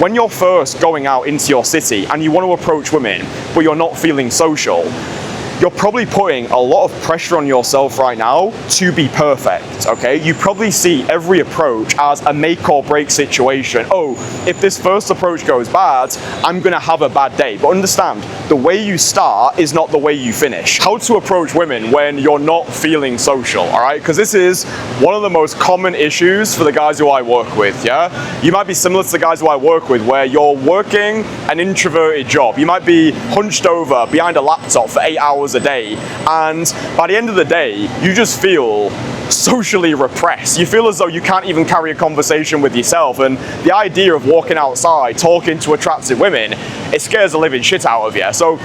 When you're first going out into your city and you want to approach women, but you're not feeling social, you're probably putting a lot of pressure on yourself right now to be perfect, okay? You probably see every approach as a make or break situation. Oh, if this first approach goes bad, I'm gonna have a bad day. But understand, the way you start is not the way you finish. How to approach women when you're not feeling social, all right? Because this is one of the most common issues for the guys who I work with, yeah? You might be similar to the guys who I work with where you're working an introverted job. You might be hunched over behind a laptop for 8 hours a day, and by the end of the day you just feel socially repressed. You feel as though you can't even carry a conversation with yourself, and the idea of walking outside talking to attractive women, it scares the living shit out of you. So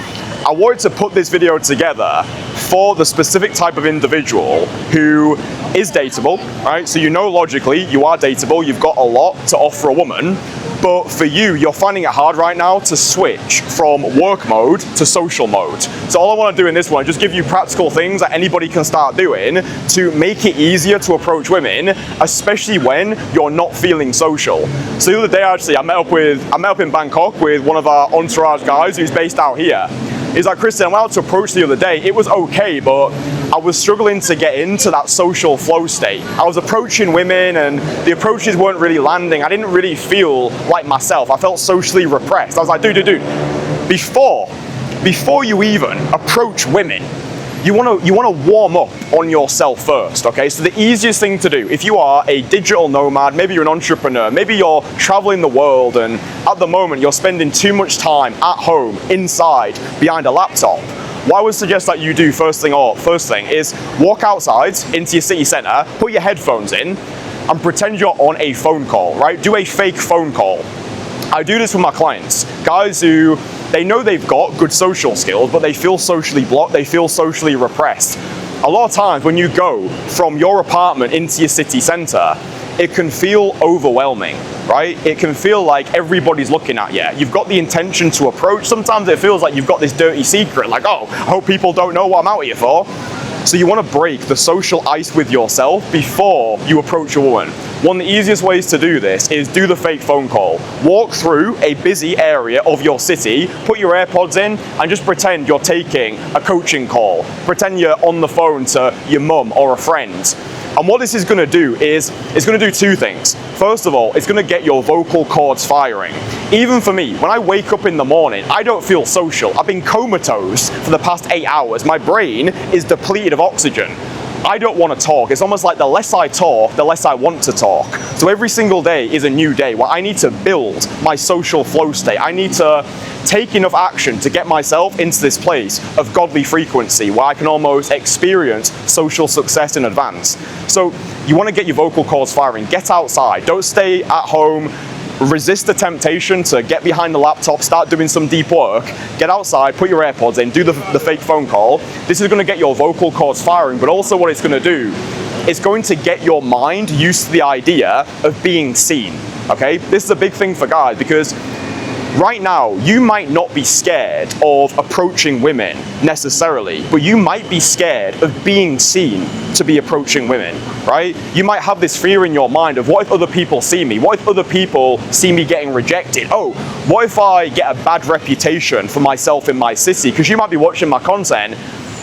I wanted to put this video together for the specific type of individual who is dateable, right? So you know logically you are dateable, you've got a lot to offer a woman, but for you, you're finding it hard right now to switch from work mode to social mode. So all I want to do in this one is just give you practical things that anybody can start doing to make it easier to approach women, especially when you're not feeling social. So the other day, actually, I met up in Bangkok with one of our entourage guys who's based out here. He's like, Christian, I went out to approach the other day. It was okay, but I was struggling to get into that social flow state. I was approaching women and the approaches weren't really landing. I didn't really feel like myself. I felt socially repressed. I was like, dude, before you even approach women, you want to warm up on yourself first, okay? So the easiest thing to do, if you are a digital nomad, maybe you're an entrepreneur, maybe you're traveling the world and at the moment you're spending too much time at home, inside, behind a laptop, what I would suggest that you do first thing is walk outside into your city center, put your headphones in and pretend you're on a phone call, right? Do a fake phone call. I do this with my clients, guys who they know they've got good social skills, but they feel socially blocked, they feel socially repressed. A lot of times when you go from your apartment into your city center, it can feel overwhelming, right? It can feel like everybody's looking at you. You've got the intention to approach. Sometimes it feels like you've got this dirty secret, like, oh, I hope people don't know what I'm out here for. So you want to break the social ice with yourself before you approach a woman. One of the easiest ways to do this is do the fake phone call. Walk through a busy area of your city, put your AirPods in, and just pretend you're taking a coaching call. Pretend you're on the phone to your mum or a friend. And what this is going to do is, it's going to do two things. First of all, it's going to get your vocal cords firing. Even for me, when I wake up in the morning, I don't feel social. I've been comatose for the past 8 hours. My brain is depleted of oxygen. I don't want to talk. It's almost like the less I talk, the less I want to talk. So every single day is a new day where I need to build my social flow state. I need to take enough action to get myself into this place of godly frequency where I can almost experience social success in advance. So you want to get your vocal cords firing. Get outside. Don't stay at home. Resist the temptation to get behind the laptop, start doing some deep work, get outside, put your AirPods in, do the fake phone call. This is going to get your vocal cords firing, but also what it's going to do, it's going to get your mind used to the idea of being seen, okay? This is a big thing for guys because right now, you might not be scared of approaching women necessarily, but you might be scared of being seen to be approaching women, right? You might have this fear in your mind of what if other people see me? What if other people see me getting rejected? Oh, what if I get a bad reputation for myself in my city? Because you might be watching my content,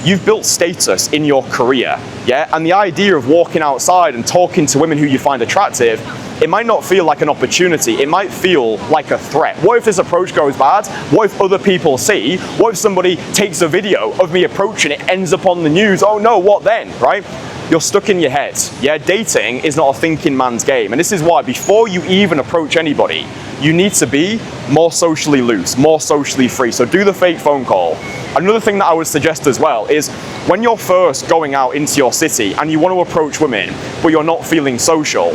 you've built status in your career, yeah? And the idea of walking outside and talking to women who you find attractive, it might not feel like an opportunity, it might feel like a threat. What if this approach goes bad? What if other people see? What if somebody takes a video of me approaching it, ends up on the news? Oh no, what then, right? You're stuck in your head. Yeah, dating is not a thinking man's game. And this is why before you even approach anybody, you need to be more socially loose, more socially free. So do the fake phone call. Another thing that I would suggest as well is when you're first going out into your city and you want to approach women, but you're not feeling social,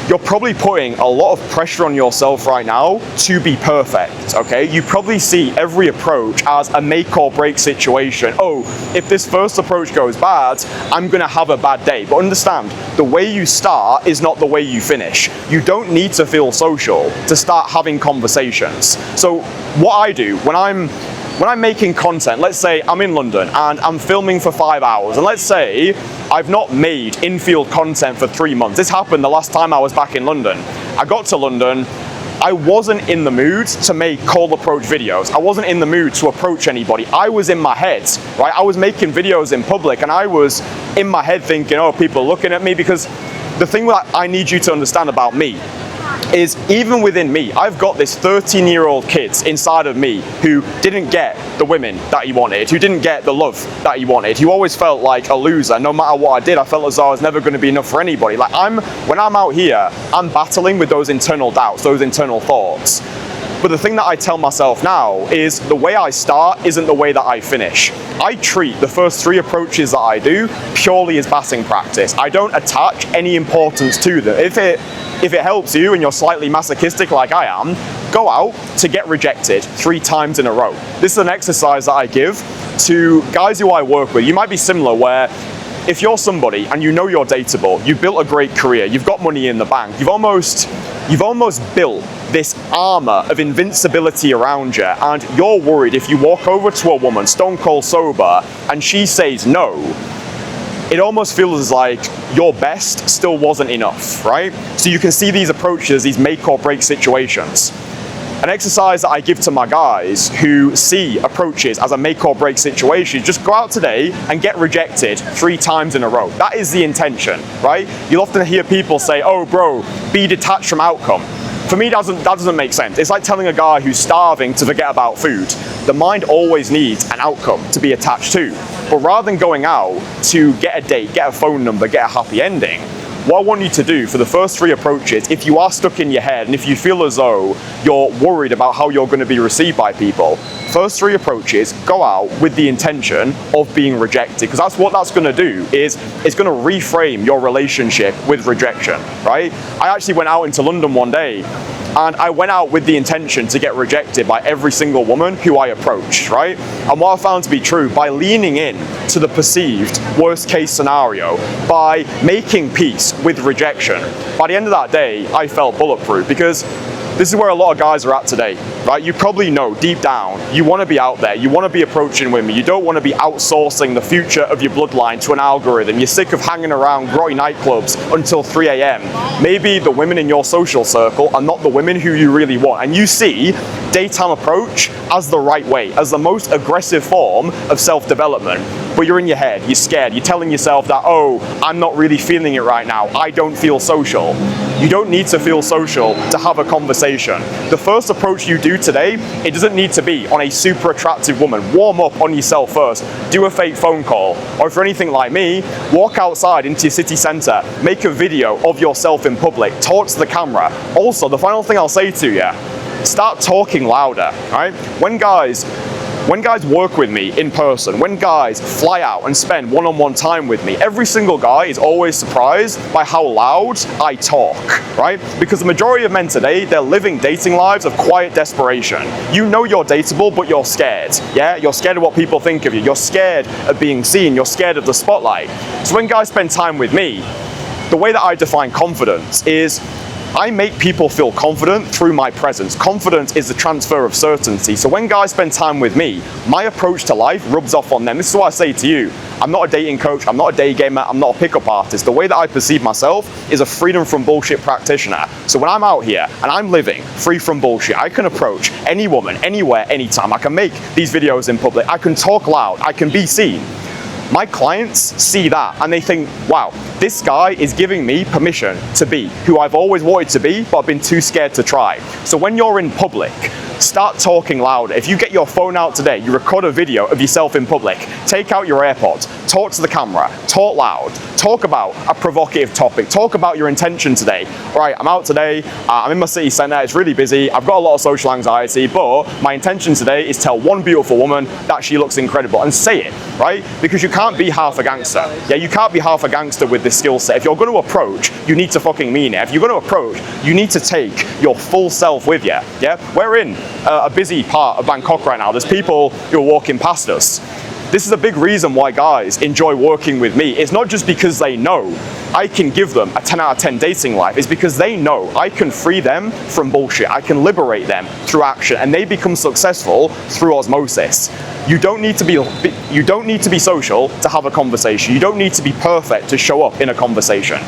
you're probably putting a lot of pressure on yourself right now to be perfect, okay? You probably see every approach as a make or break situation. Oh, if this first approach goes bad, I'm gonna have a bad day. But understand, the way you start is not the way you finish. You don't need to feel social to start having conversations. So what I do when I'm making content, let's say I'm in London and I'm filming for 5 hours, and let's say I've not made in-field content for 3 months. This happened the last time I was back in London. I got to London, I wasn't in the mood to make cold approach videos. I wasn't in the mood to approach anybody. I was in my head, right? I was making videos in public and I was in my head thinking, oh, people are looking at me, because the thing that I need you to understand about me is even within me, I've got this 13-year-old kid inside of me who didn't get the women that he wanted, who didn't get the love that he wanted, who always felt like a loser. No matter what I did, I felt as though I was never going to be enough for anybody. Like when I'm out here, I'm battling with those internal doubts, those internal thoughts. But the thing that I tell myself now is the way I start isn't the way that I finish. I treat the first 3 approaches that I do purely as batting practice. I don't attach any importance to them. If it helps you and you're slightly masochistic like I am, go out to get rejected 3 times in a row. This is an exercise that I give to guys who I work with. You might be similar, where if you're somebody and you know you're dateable, you've built a great career, you've got money in the bank, you've almost built this armor of invincibility around you, and you're worried if you walk over to a woman stone cold sober and she says no, it almost feels like your best still wasn't enough, right? So you can see these approaches, these make or break situations. An exercise that I give to my guys who see approaches as a make or break situation, just go out today and get rejected 3 times in a row. That is the intention, right? You'll often hear people say, oh bro, be detached from outcome. For me, that doesn't make sense. It's like telling a guy who's starving to forget about food. The mind always needs an outcome to be attached to. But rather than going out to get a date, get a phone number, get a happy ending, what I want you to do for the first 3 approaches, if you are stuck in your head and if you feel as though you're worried about how you're going to be received by people, first 3 approaches, go out with the intention of being rejected, because that's what that's going to do, is it's going to reframe your relationship with rejection, right? I actually went out into London one day and I went out with the intention to get rejected by every single woman who I approached, right? And what I found to be true, by leaning in to the perceived worst case scenario, by making peace with rejection, by the end of that day, I felt bulletproof, because this is where a lot of guys are at today, right? You probably know deep down, you want to be out there, you want to be approaching women, you don't want to be outsourcing the future of your bloodline to an algorithm, you're sick of hanging around grotty nightclubs until 3 a.m. Maybe the women in your social circle are not the women who you really want, and you see daytime approach as the right way, as the most aggressive form of self-development. But you're in your head, you're scared, you're telling yourself that, oh, I'm not really feeling it right now, I don't feel social. You don't need to feel social to have a conversation. The first approach you do today, it doesn't need to be on a super attractive woman. Warm up on yourself first, do a fake phone call, or if you're anything like me, walk outside into your city centre, make a video of yourself in public, talk to the camera. Also, the final thing I'll say to you, start talking louder, right? When guys work with me in person, when guys fly out and spend one-on-one time with me, every single guy is always surprised by how loud I talk, right? Because the majority of men today, they're living dating lives of quiet desperation. You know you're dateable, but you're scared, yeah? You're scared of what people think of you. You're scared of being seen. You're scared of the spotlight. So when guys spend time with me, the way that I define confidence is I make people feel confident through my presence. Confidence is the transfer of certainty. So when guys spend time with me, my approach to life rubs off on them. This is what I say to you. I'm not a dating coach, I'm not a day gamer, I'm not a pickup artist. The way that I perceive myself is a freedom from bullshit practitioner. So when I'm out here and I'm living free from bullshit, I can approach any woman, anywhere, anytime. I can make these videos in public, I can talk loud, I can be seen. My clients see that and they think, wow, this guy is giving me permission to be who I've always wanted to be, but I've been too scared to try. So when you're in public, start talking louder. If you get your phone out today, you record a video of yourself in public, take out your AirPods, talk to the camera, talk loud, talk about a provocative topic, talk about your intention today. All right, I'm out today, I'm in my city centre, it's really busy, I've got a lot of social anxiety, but my intention today is tell one beautiful woman that she looks incredible, and say it, right? Because you can't be half a gangster. Yeah, you can't be half a gangster with this skill set. If you're going to approach, you need to fucking mean it. If you're going to approach, you need to take your full self with you. Yeah, we're in a busy part of Bangkok right now. There's people who are walking past us. This is a big reason why guys enjoy working with me. It's not just because they know I can give them a 10 out of 10 dating life. It's because they know I can free them from bullshit. I can liberate them through action, and they become successful through osmosis. You don't need to be social to have a conversation. You don't need to be perfect to show up in a conversation.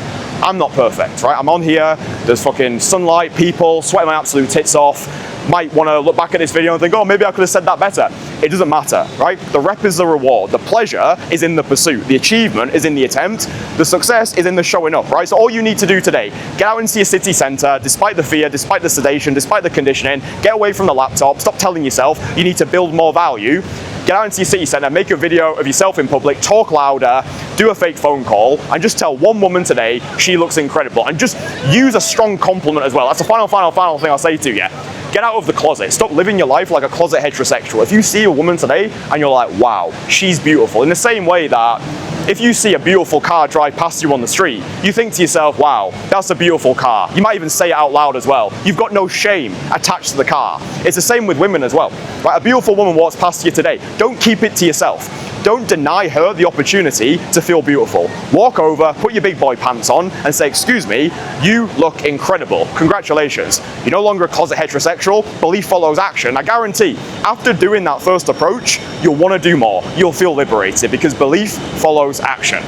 I'm not perfect, right? I'm on here, there's fucking sunlight, people, sweating my absolute tits off. Might want to look back at this video and think, oh, maybe I could have said that better. It doesn't matter, right? The rep is the reward. The pleasure is in the pursuit. The achievement is in the attempt. The success is in the showing up, right? So all you need to do today, get out into your city center, despite the fear, despite the sedation, despite the conditioning, get away from the laptop, stop telling yourself you need to build more value. Get out into your city center, make a video of yourself in public, talk louder, do a fake phone call, and just tell one woman today she looks incredible. And just use a strong compliment as well. That's the final thing I'll say to you. Get out of the closet. Stop living your life like a closet heterosexual. If you see a woman today and you're like, wow, she's beautiful, in the same way that if you see a beautiful car drive past you on the street, you think to yourself, wow, that's a beautiful car. You might even say it out loud as well. You've got no shame attached to the car. It's the same with women as well. Right? A beautiful woman walks past you today. Don't keep it to yourself. Don't deny her the opportunity to feel beautiful. Walk over, put your big boy pants on, and say, excuse me, you look incredible. Congratulations. You're no longer a closet heterosexual. Belief follows action. I guarantee, after doing that first approach, you'll want to do more. You'll feel liberated because belief follows action.